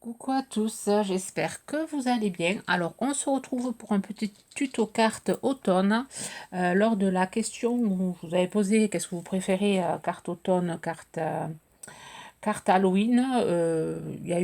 Coucou à tous, j'espère que vous allez bien. Alors, on se retrouve pour un petit tuto carte automne. Lors de la question où je vous avez posé, qu'est-ce que vous préférez, carte automne, carte Halloween, il y a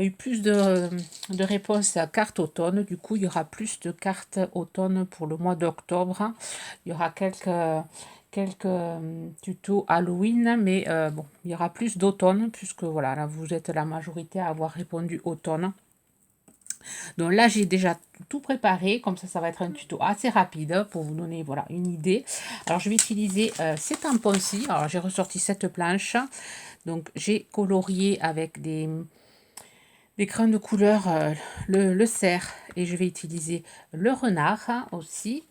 eu plus de réponses à carte automne. Du coup, il y aura plus de cartes automne pour le mois d'octobre. Il y aura quelques tutos Halloween, mais bon, il y aura plus d'automne, puisque voilà, là, vous êtes la majorité à avoir répondu automne. Donc là, j'ai déjà tout préparé, comme ça va être un tuto assez rapide pour vous donner voilà, une idée. Alors, je vais utiliser ces tampons-ci. Alors, j'ai ressorti cette planche. Donc, j'ai colorié avec des crayons de couleur le cerf, et je vais utiliser le renard aussi.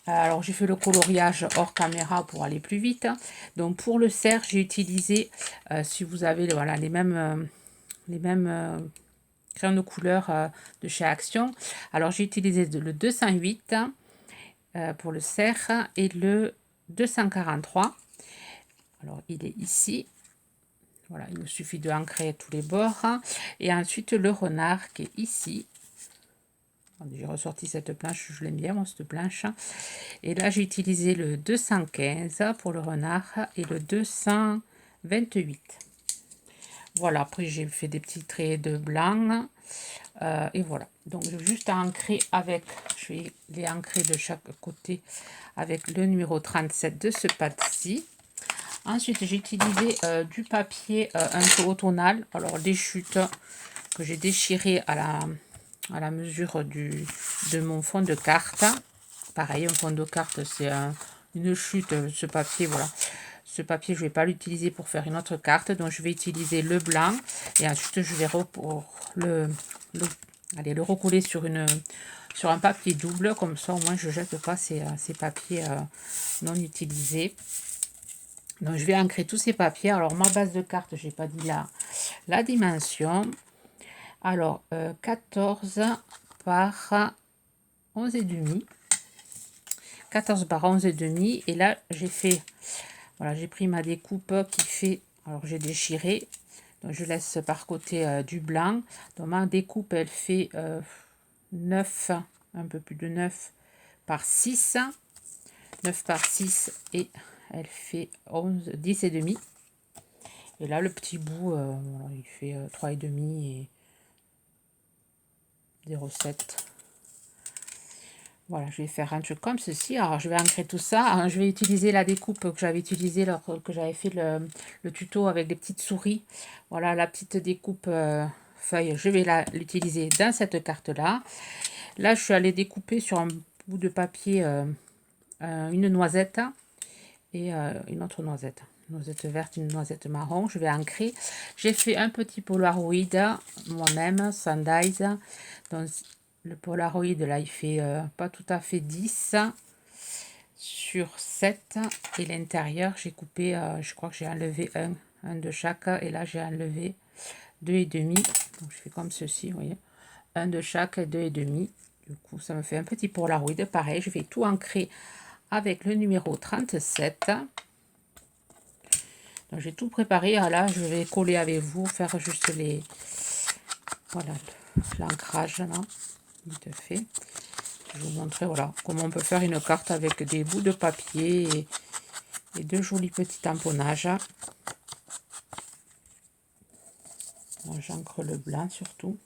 Alors, j'ai fait le coloriage hors caméra pour aller plus vite. Donc, pour le cerf, j'ai utilisé, si vous avez voilà, les mêmes crayons de couleur de chez Action. Alors, j'ai utilisé le 208 pour le cerf et le 243. Alors, il est ici. Voilà, il me suffit de ancrer tous les bords. Et ensuite, le renard qui est ici. J'ai ressorti cette planche, je l'aime bien, moi, cette planche. Et là, j'ai utilisé le 215 pour le renard et le 228. Voilà, après, j'ai fait des petits traits de blanc. Et voilà. Donc, j'ai juste à ancrer avec, je vais les ancrer de chaque côté avec le numéro 37 de ce pad-ci. Ensuite, j'ai utilisé du papier un peu automnal. Alors, des chutes que j'ai déchirées à la mesure de mon fond de carte. Pareil, un fond de carte, c'est une chute. Ce papier, voilà. Ce papier, je ne vais pas l'utiliser pour faire une autre carte. Donc, je vais utiliser le blanc. Et ensuite, je vais le recoller sur un papier double. Comme ça, au moins, je ne jette pas ces papiers non utilisés. Donc, je vais ancrer tous ces papiers. Alors, ma base de carte, je n'ai pas dit la dimension. Alors, 14 par 11,5. 14 par 11,5. Et là, j'ai fait, voilà, j'ai pris ma découpe qui fait, alors j'ai déchiré. Donc, je laisse par côté du blanc. Donc, ma découpe, elle fait 9, un peu plus de 9 par 6. 9 par 6 et elle fait 11, 10 et demi. Et là, le petit bout, voilà, il fait 3,5 et 0,7. Voilà, je vais faire un truc comme ceci. Alors, je vais ancrer tout ça. Alors, je vais utiliser la découpe que j'avais utilisée lorsque j'avais fait le tuto avec des petites souris. Voilà, la petite découpe feuille, je vais l'utiliser dans cette carte-là. Là, je suis allée découper sur un bout de papier une noisette et une autre noisette. Une noisette verte, une noisette marron. Je vais ancrer. J'ai fait un petit Polaroid moi-même, Sandize. Donc, le Polaroid, là, il fait pas tout à fait 10 sur 7. Et l'intérieur, j'ai coupé, je crois que j'ai enlevé un de chaque. Et là, j'ai enlevé 2,5. Donc, je fais comme ceci, vous voyez. Un de chaque, 2,5. Du coup, ça me fait un petit Polaroid. Pareil, je vais tout ancrer avec le numéro 37. Donc, j'ai tout préparé. Là, je vais coller avec vous, faire juste voilà, l'ancrage, là, vite fait. Je vais vous montrer voilà, comment on peut faire une carte avec des bouts de papier et de jolis petits tamponnages. J'encre le blanc surtout.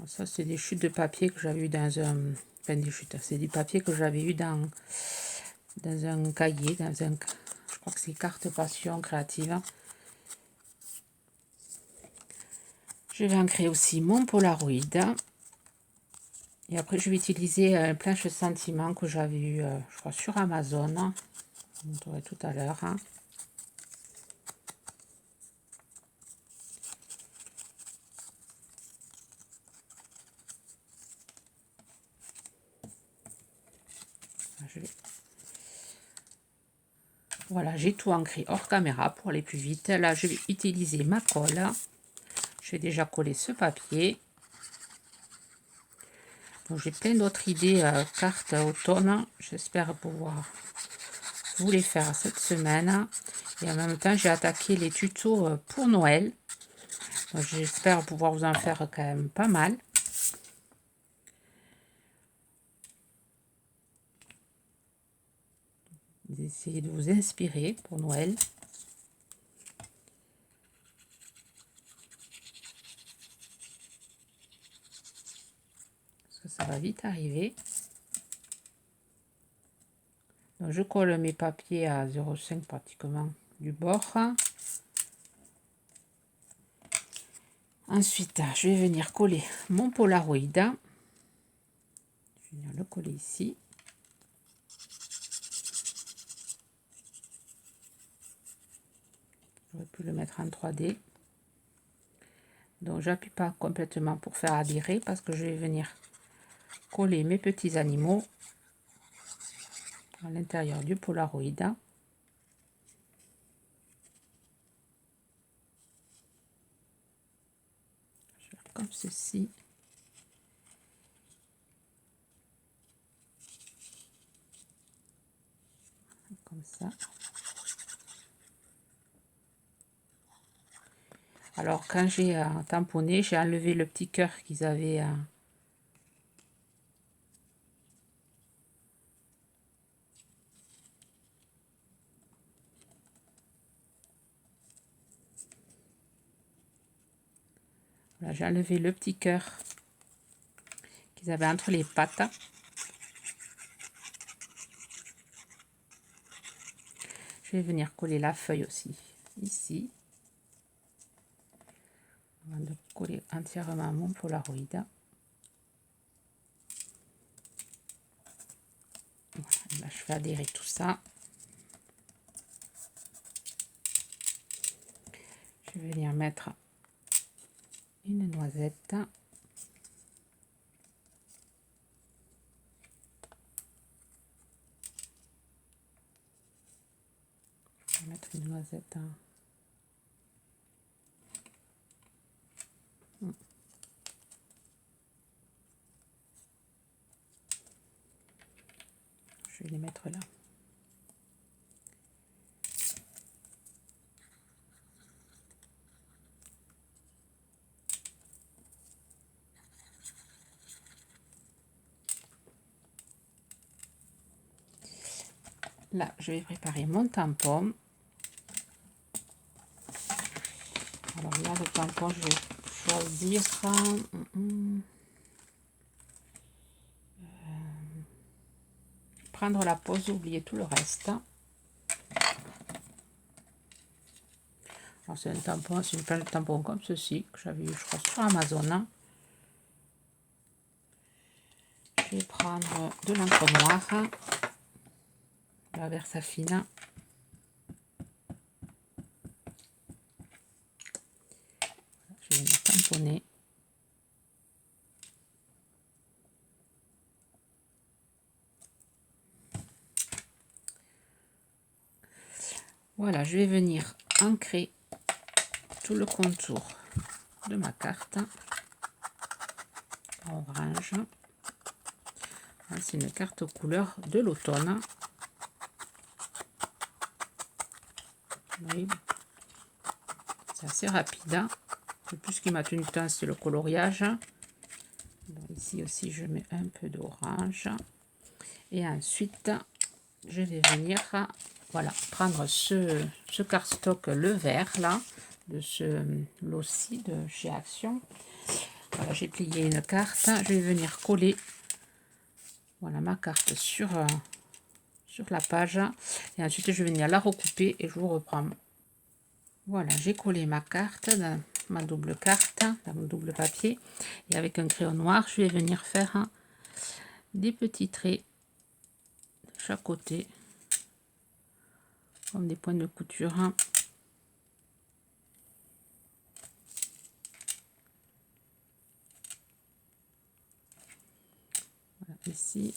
Ça, c'est des chutes de papier que j'avais eu dans un... Enfin, des chutes, c'est du papier que j'avais eu dans un cahier, je crois que c'est carte passion créative. Je vais ancrer aussi mon Polaroid. Et après, je vais utiliser une planche sentiment que j'avais eu, je crois, sur Amazon. Je vous montrerai tout à l'heure. Voilà, j'ai tout ancré hors caméra pour aller plus vite. Là, je vais utiliser ma colle. Je vais déjà coller ce papier. J'ai plein d'autres idées cartes automne. J'espère pouvoir voulais faire cette semaine. Et en même temps, j'ai attaqué les tutos pour Noël. J'espère pouvoir vous en faire quand même pas mal. Essayez de vous inspirer pour Noël. Parce que ça va vite arriver. Donc, je colle mes papiers à 0,5 pratiquement du bord. Ensuite, je vais venir coller mon Polaroid. Je vais venir le coller ici. J'aurais pu le mettre en 3D. Donc, j'appuie pas complètement pour faire adhérer parce que je vais venir coller mes petits animaux à l'intérieur du Polaroid. Comme ceci. Comme ça. Alors quand j'ai tamponné, j'ai enlevé le petit cœur qu'ils avaient voilà, j'ai enlevé le petit cœur qu'ils avaient entre les pattes. Je vais venir coller la feuille aussi ici. Avant de coller entièrement mon Polaroid. Voilà, là, je fais adhérer tout ça. Je vais venir mettre une noisette. Je vais mettre une noisette. Je vais les mettre là. Là, je vais préparer mon tampon. Alors là, le tampon, je vais choisir prendre la pause, oublier tout le reste. Alors c'est un tampon, c'est une paire de tampons comme ceci que j'avais eu, je crois, sur Amazon. Je vais prendre de l'encre noire, la Versafine. Je vais venir tamponner. Voilà, je vais venir ancrer tout le contour de ma carte en orange. C'est une carte couleur de l'automne. Oui, c'est assez rapide. Le plus qui m'a tenu le temps, c'est le coloriage. Donc ici aussi, je mets un peu d'orange. Et ensuite, je vais venir voilà, prendre ce cardstock, le vert là, de ce lot-ci de chez Action. Voilà, j'ai plié une carte. Je vais venir coller voilà, ma carte sur la page. Et ensuite, je vais venir la recouper et je vous reprends. Voilà, j'ai collé ma carte dans ma double carte, dans mon double papier. Et avec un crayon noir, je vais venir faire des petits traits de chaque côté, comme des points de couture. Voilà, ici,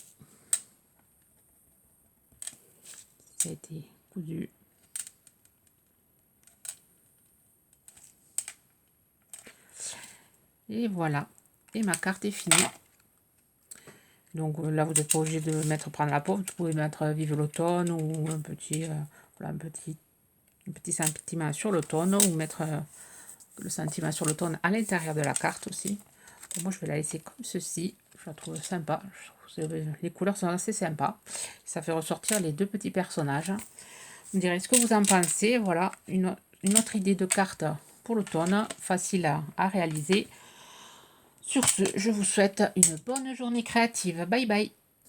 ça a été cousu. Et voilà, et ma carte est finie. Donc là, vous n'êtes pas obligé de mettre prendre la paume. Vous pouvez mettre vive l'automne ou un petit, voilà, un petit sentiment sur l'automne ou mettre le sentiment sur l'automne à l'intérieur de la carte aussi. Donc moi, je vais la laisser comme ceci. Je la trouve sympa. Je trouve que les couleurs sont assez sympas. Ça fait ressortir les deux petits personnages. Vous me direz ce que vous en pensez. Voilà, une autre idée de carte pour l'automne, facile à réaliser. Sur ce, je vous souhaite une bonne journée créative. Bye bye.